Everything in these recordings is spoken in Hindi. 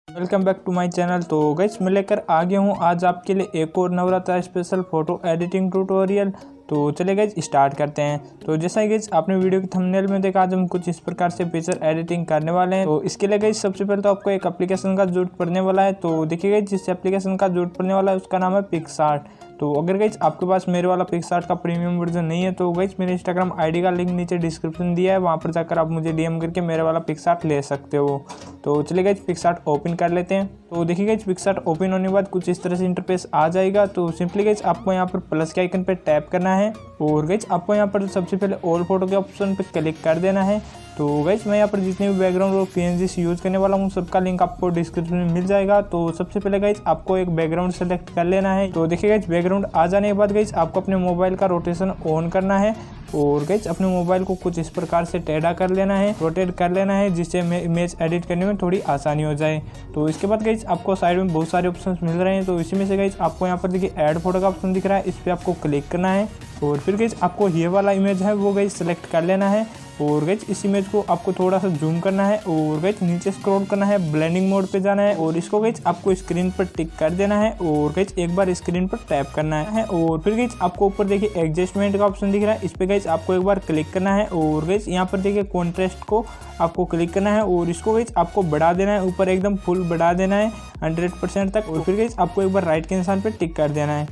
Welcome back to my channel. तो गाइस मैं लेकर आ गया हूँ आज आपके लिए एक और Navratri special photo editing tutorial. तो चलिए गाइस स्टार्ट करते हैं। तो जैसा गाइस आपने वीडियो के थंबनेल में देखा, आज हम कुछ इस प्रकार से पिक्चर एडिटिंग करने वाले हैं। तो इसके लिए गाइस सबसे पहले तो आपको एक एप्लीकेशन का जरूरत पड़ने वाला है। तो देखिए गाइस जिस एप्लीकेशन का जरूरत पड़ने वाला है उसका नाम है PicsArt। तो अगर गाइस आपके पास मेरे वाला PicsArt का प्रीमियम वर्जन नहीं है तो गाइस मेरे इंस्टाग्राम आईडी का लिंक नीचे डिस्क्रिप्शन दिया है, वहाँ पर जाकर आप मुझे डीएम करके मेरे वाला PicsArt ले सकते हो। तो चलिए गाइस PicsArt ओपन कर लेते हैं। तो देखिए गाइस PicsArt ओपन होने के बाद कुछ इस तरह से इंटरफेस आ जाएगा। तो सिंपली गाइस आपको यहाँ पर प्लस के आइकन पर टैप करना है और गाइस आपको यहाँ पर सबसे पहले ऑल फोटो के ऑप्शन पर क्लिक कर देना है। तो गाइस मैं यहाँ पर जितने भी बैकग्राउंड और PNG यूज़ करने वाला हूँ सबका लिंक आपको डिस्क्रिप्शन में मिल जाएगा। तो सबसे पहले गाइस आपको एक बैकग्राउंड सेलेक्ट कर लेना है। तो देखिए गाइस बैकग्राउंड आ जाने के बाद गाइस आपको अपने मोबाइल का रोटेशन ऑन करना है और गाइस अपने मोबाइल को कुछ इस प्रकार से टेढ़ा कर लेना है, रोटेट कर लेना है, जिससे इमेज एडिट करने में थोड़ी आसानी हो जाए। तो इसके बाद गाइस आपको साइड में बहुत सारे ऑप्शंस मिल रहे हैं। तो इसी में से गाइस आपको यहाँ पर देखिए ऐड फोटो का ऑप्शन दिख रहा है, इस पर आपको क्लिक करना है और फिर गाइस आपको ये वाला इमेज है वो गाइस सेलेक्ट कर लेना है और गाइस इस इमेज को आपको थोड़ा सा जूम करना है और गाइस नीचे स्क्रॉल करना है, ब्लेंडिंग मोड पे जाना है और इसको गाइस आपको स्क्रीन पर टिक कर देना है और गाइस एक बार स्क्रीन पर टैप करना है और फिर गाइस आपको ऊपर देखिए एडजस्टमेंट का ऑप्शन दिख रहा है, इस पे गाइस आपको एक बार क्लिक करना है और गाइस यहाँ पर देखिए कॉन्ट्रास्ट को आपको क्लिक करना है और इसको गाइस आपको बढ़ा देना है, ऊपर एकदम फुल बढ़ा देना है 100% तक और फिर गाइस आपको एक बार राइट के निशान पे टिक कर देना है।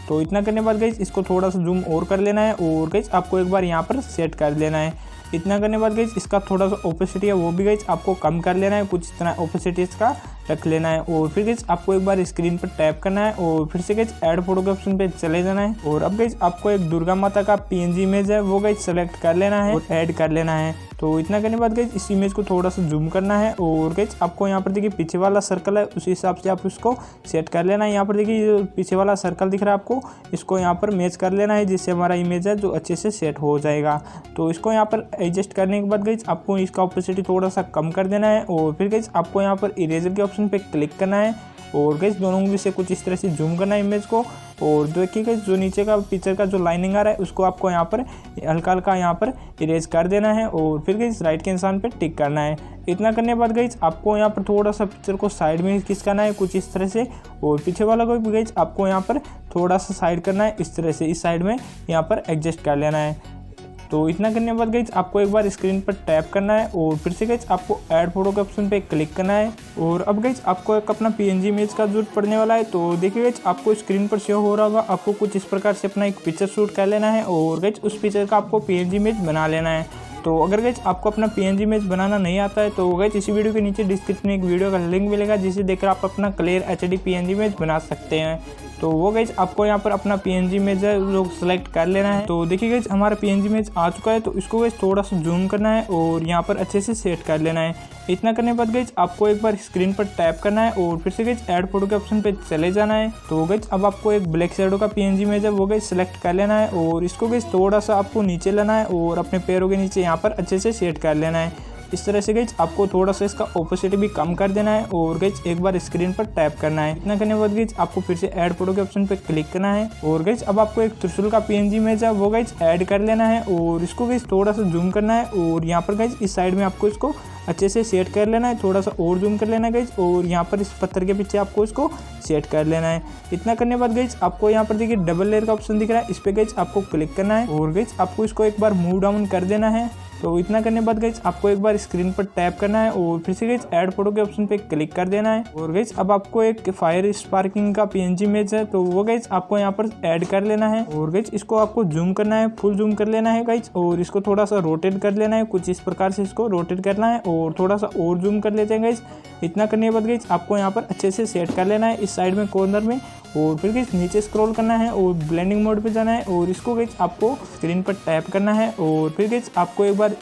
तो इतना करने के बाद गाइस इसको थोड़ा सा जूम और कर लेना है और गाइस आपको एक बार यहाँ पर सेट कर लेना है। इतना करने के बाद गाइस इसका थोड़ा सा ओपेसिटी है वो भी गाइस आपको कम कर लेना है, कुछ इतना ओपेसिटी इसका रख लेना है और फिर गाइस आपको एक बार स्क्रीन पर टैप करना है और फिर से गाइस ऐड फोटो के ऑप्शन पे चले जाना है और अब गाइस आपको एक दुर्गा माता का PNG इमेज है वो गाइस सेलेक्ट कर लेना है और ऐड कर लेना है। तो इतना करने के बाद गाइस इस इमेज को थोड़ा सा जूम करना है और गाइस आपको यहाँ पर देखिए पीछे वाला सर्कल है उसी हिसाब से आप उसको सेट कर लेना है। यहाँ पर देखिए जो पीछे वाला सर्कल दिख रहा है आपको, इसको यहाँ पर मैच कर लेना है जिससे हमारा इमेज है जो अच्छे से सेट हो जाएगा। तो इसको यहाँ पर एडजस्ट करने के बाद गाइस आपको इसका ओपेसिटी थोड़ा सा कम कर देना है और फिर गाइस आपको यहाँ पर इरेजर के ऑप्शन पे क्लिक करना है और गाइस दोनों उंगली से कुछ इस तरह से जूम करना है इमेज को और देखिए गाइस जो नीचे का पिक्चर का जो लाइनिंग आ रहा है उसको आपको यहाँ पर हल्का हल्का यहाँ पर इरेज कर देना है और फिर गाइस राइट के निशान पे टिक करना है। इतना करने के बाद गाइस आपको यहाँ पर थोड़ा सा पिक्चर को साइड में खिसकाना है कुछ इस तरह से और पीछे वाला को भी गाइस आपको यहाँ पर थोड़ा सा साइड करना है, इस तरह से इस साइड में यहाँ पर एडजस्ट कर लेना है। तो इतना करने के बाद गाइस आपको एक बार स्क्रीन पर टैप करना है और फिर से गाइस आपको ऐड फोटो के ऑप्शन पे क्लिक करना है और अब गाइस आपको एक अपना PNG इमेज का जरूरत पड़ने वाला है। तो देखिए गाइस आपको स्क्रीन पर शो हो रहा होगा, आपको कुछ इस प्रकार से अपना एक पिक्चर शूट कर लेना है और गाइस उस पिक्चर का आपको PNG इमेज बना लेना है। तो अगर गाइस आपको अपना PNG इमेज बनाना नहीं आता है तो गाइस इसी वीडियो के नीचे डिस्क्रिप्शन में एक वीडियो का लिंक मिलेगा जिसे देखकर आप अपना क्लियर HD PNG इमेज बना सकते हैं। तो वो गाइस आपको यहाँ पर अपना PNG इमेज है जो सेलेक्ट कर लेना है। तो देखिए गाइस हमारा PNG इमेज आ चुका है, तो इसको गाइस थोड़ा सा जूम करना है और यहाँ पर अच्छे से सेट कर लेना है। इतना करने के बाद गाइस आपको एक बार स्क्रीन पर टैप करना है और फिर से गाइस ऐड फोटो के ऑप्शन पे चले जाना है। तो गाइस अब आपको एक ब्लैक शैडो का PNG इमेज है वो गाइस सेलेक्ट कर लेना है और इसको गाइस थोड़ा सा आपको नीचे लाना है और अपने पैरों के नीचे यहाँ पर अच्छे से सेट कर लेना है। इस तरह से गाइस आपको थोड़ा सा इसका ओपेसिटी भी कम कर देना है और गाइस एक बार स्क्रीन पर टैप करना है। इतना करने के बाद गाइस आपको फिर से ऐड फोटो के ऑप्शन पे क्लिक करना है और गाइस अब आपको एक त्रिशूल का PNG इमेज है वो गाइस ऐड कर लेना है और इसको गाइस थोड़ा सा जूम करना है और यहाँ पर गाइस इस साइड में आपको इसको अच्छे से सेट कर लेना है, थोड़ा सा और जूम कर लेना है गाइस और यहाँ पर इस पत्थर के पीछे आपको इसको सेट कर लेना है। इतना करने के बाद गाइस आपको यहाँ पर देखिए डबल लेयर का ऑप्शन दिख रहा है, इस पे गाइस आपको क्लिक करना है और गाइस आपको इसको एक बार मूव डाउन कर देना है। तो इतना करने के बाद गाइस आपको एक बार स्क्रीन पर टैप करना है और फिर से गाइस ऐड फोटो के ऑप्शन पे क्लिक कर देना है और गाइस अब आपको एक फायर स्पार्किंग का PNG इमेज है तो वो गाइस आपको यहाँ पर ऐड कर लेना है और गाइस इसको आपको जूम करना है, फुल जूम कर लेना है गाइस और इसको थोड़ा सा रोटेट कर लेना है, कुछ इस प्रकार से इसको रोटेट करना है और थोड़ा सा और जूम कर लेते हैं गाइस। इतना करने के बाद गाइस आपको यहाँ पर अच्छे से सेट कर लेना है इस साइड में कॉर्नर में और फिर गाइस नीचे स्क्रॉल करना है और ब्लेंडिंग मोड पे जाना है और इसको गाइस आपको स्क्रीन पर टैप करना है और फिर गाइस आपको एक बार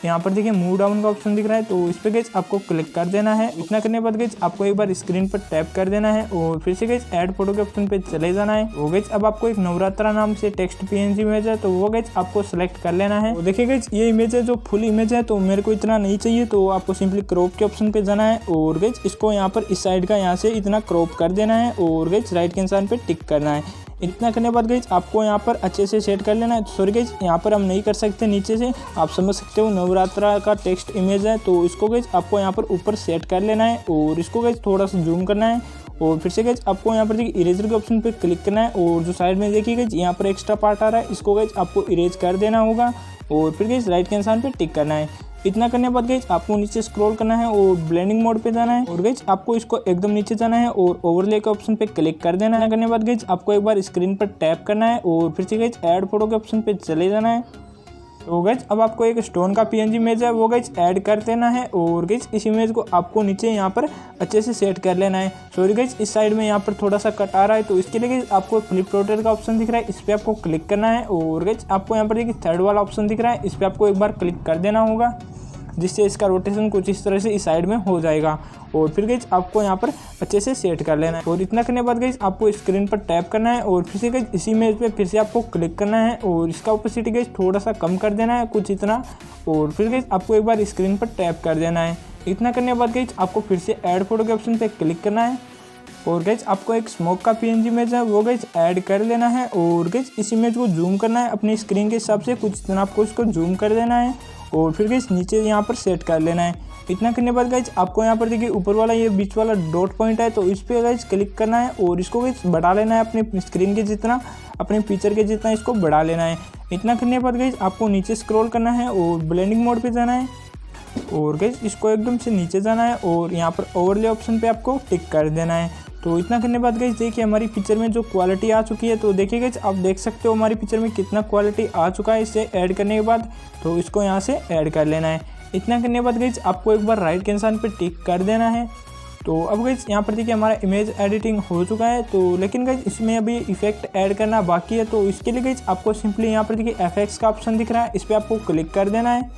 यहाँ पर देखिए मूव डाउन का ऑप्शन दिख रहा है तो इस पे गाइस आपको क्लिक कर देना है। इतना करने के बाद गाइस आपको एक बार स्क्रीन पर टैप कर देना है और फिर से गाइस ऐड फोटो के ऑप्शन पे चले जाना है। तो गाइस अब आपको एक नवरात्रा नाम से टेक्स्ट PNG इमेज है तो वो गाइस आपको सेलेक्ट कर लेना है। तो देखिए गाइस ये इमेज है जो फुल इमेज है तो मेरे को इतना नहीं चाहिए तो आपको सिंपली क्रॉप के ऑप्शन पे जाना है और गाइस इसको यहाँ पर इस साइड का यहाँ से इतना क्रॉप कर देना है और गाइस राइट के निशान पे टिक करना है। इतना करने के बाद गाइज आपको यहाँ पर अच्छे से सेट कर लेना है। सॉरी गाइज, यहाँ पर हम नहीं कर सकते, नीचे से आप समझ सकते हो नवरात्रा का टेक्स्ट इमेज है, तो इसको गाइज आपको यहाँ पर ऊपर सेट कर लेना है और इसको गाइज थोड़ा सा जूम करना है और फिर से गाइज आपको यहाँ पर देखिए इरेजर के ऑप्शन पे क्लिक करना है और जो साइड में देखिए गाइज यहाँ पर एक्स्ट्रा पार्ट आ रहा है, इसको गाइज आपको इरेज कर देना होगा और फिर गाइज राइट के निशान पे टिक करना है। इतना करने के बाद गाइज आपको नीचे स्क्रॉल करना है और ब्लेंडिंग मोड पे जाना है और गाइज आपको इसको एकदम नीचे जाना है और ओवरले के ऑप्शन पे क्लिक कर देना है। करने के बाद गाइज आपको एक बार स्क्रीन पर टैप करना है और फिर से गाइज ऐड फोटो के ऑप्शन पे चले जाना है। तो गाइज अब आपको एक स्टोन का PNG इमेज है वो गाइज ऐड कर देना है और गाइज इस इमेज को आपको नीचे यहाँ पर अच्छे से सेट कर लेना है। सॉरी गाइज, इस साइड में यहाँ पर थोड़ा सा कट आ रहा है, तो इसके लिए गाइज आपको फ्लिप रोटेट का ऑप्शन दिख रहा है, इस पर आपको क्लिक करना है और गाइज आपको यहाँ पर देखिए थर्ड वाला ऑप्शन दिख रहा है, इस पर आपको एक बार क्लिक कर देना होगा, जिससे इसका रोटेशन कुछ इस तरह से इस साइड में हो जाएगा और फिर गाइज आपको यहाँ पर अच्छे से सेट कर लेना है। और इतना करने के बाद गाइज आपको स्क्रीन पर टैप करना है और फिर से गाइज इसी इमेज पे फिर से आपको क्लिक करना है और इसका ओपेसिटी गाइज थोड़ा सा कम कर देना है कुछ इतना और फिर गाइज आपको एक बार स्क्रीन पर टैप कर देना है। इतना करने के बाद गाइज आपको फिर से ऐड फोटो के ऑप्शन पर क्लिक करना है और गाइज आपको एक स्मोक का PNG इमेज है वो गाइज ऐड कर लेना है और गाइज इस इमेज को जूम करना है अपनी स्क्रीन के हिसाब से, कुछ इतना आपको इसको जूम कर देना है और फिर गाइज नीचे यहाँ पर सेट कर लेना है। इतना करने के बाद गाइज आपको यहाँ पर देखिए ऊपर वाला ये बीच वाला डॉट पॉइंट है, तो इस पर गाइज क्लिक करना है और इसको गाइज बढ़ा लेना है अपने स्क्रीन के जितना, अपने पिक्चर के जितना इसको बढ़ा लेना है। इतना करने के बाद गाइज आपको नीचे स्क्रॉल करना है और ब्लेंडिंग मोड पे जाना है और गाइज इसको एकदम से नीचे जाना है और यहाँ पर ओवरले ऑप्शन पे आपको टिक कर देना है। तो इतना करने के बाद गाइज देखिए हमारी पिक्चर में जो क्वालिटी आ चुकी है, तो देखिए गाइज आप देख सकते हो हमारी पिक्चर में कितना क्वालिटी आ चुका है इसे ऐड करने के बाद, तो इसको यहाँ से ऐड कर लेना है। इतना करने के बाद गाइज आपको एक बार राइट के निशान पे टिक कर देना है। तो अब गाइज यहाँ पर देखिए हमारा इमेज एडिटिंग हो चुका है, तो लेकिन गाइज इसमें अभी इफेक्ट ऐड करना बाकी है, तो इसके लिए गाइज आपको सिंपली यहाँ पर देखिए FX का ऑप्शन दिख रहा है, इस पर आपको क्लिक कर देना है।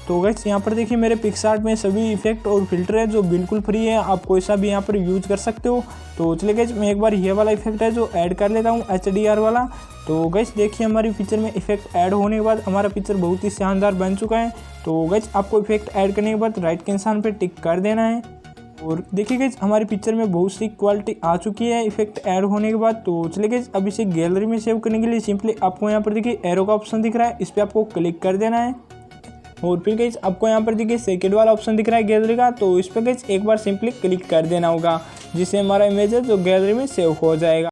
तो गाइस यहाँ पर देखिए मेरे PicsArt में सभी इफेक्ट और फिल्टर है जो बिल्कुल फ्री है, आप कोई सा भी यहाँ पर यूज कर सकते हो। तो चलिए गाइस मैं एक बार ये वाला इफेक्ट है जो ऐड कर लेता हूँ HDR वाला। तो गाइस देखिए हमारी पिक्चर में इफेक्ट ऐड होने के बाद हमारा पिक्चर बहुत ही शानदार बन चुका है। तो गाइस आपको इफेक्ट ऐड करने के बाद राइट के निशान पर टिक कर देना है और देखिए गाइस हमारी पिक्चर में बहुत सी क्वालिटी आ चुकी है इफेक्ट ऐड होने के बाद। तो चलिए गाइस अब इसे गैलरी में सेव करने के लिए सिंपली आपको यहाँ पर देखिए एरो का ऑप्शन दिख रहा है, इस पर आपको क्लिक कर देना है और फिर गाइस आपको यहाँ पर देखिए सेकंड वाला ऑप्शन दिख रहा है गैलरी का, तो इस पर गाइस एक बार सिंपली क्लिक कर देना होगा, जिससे हमारा इमेज है जो गैलरी में सेव हो जाएगा।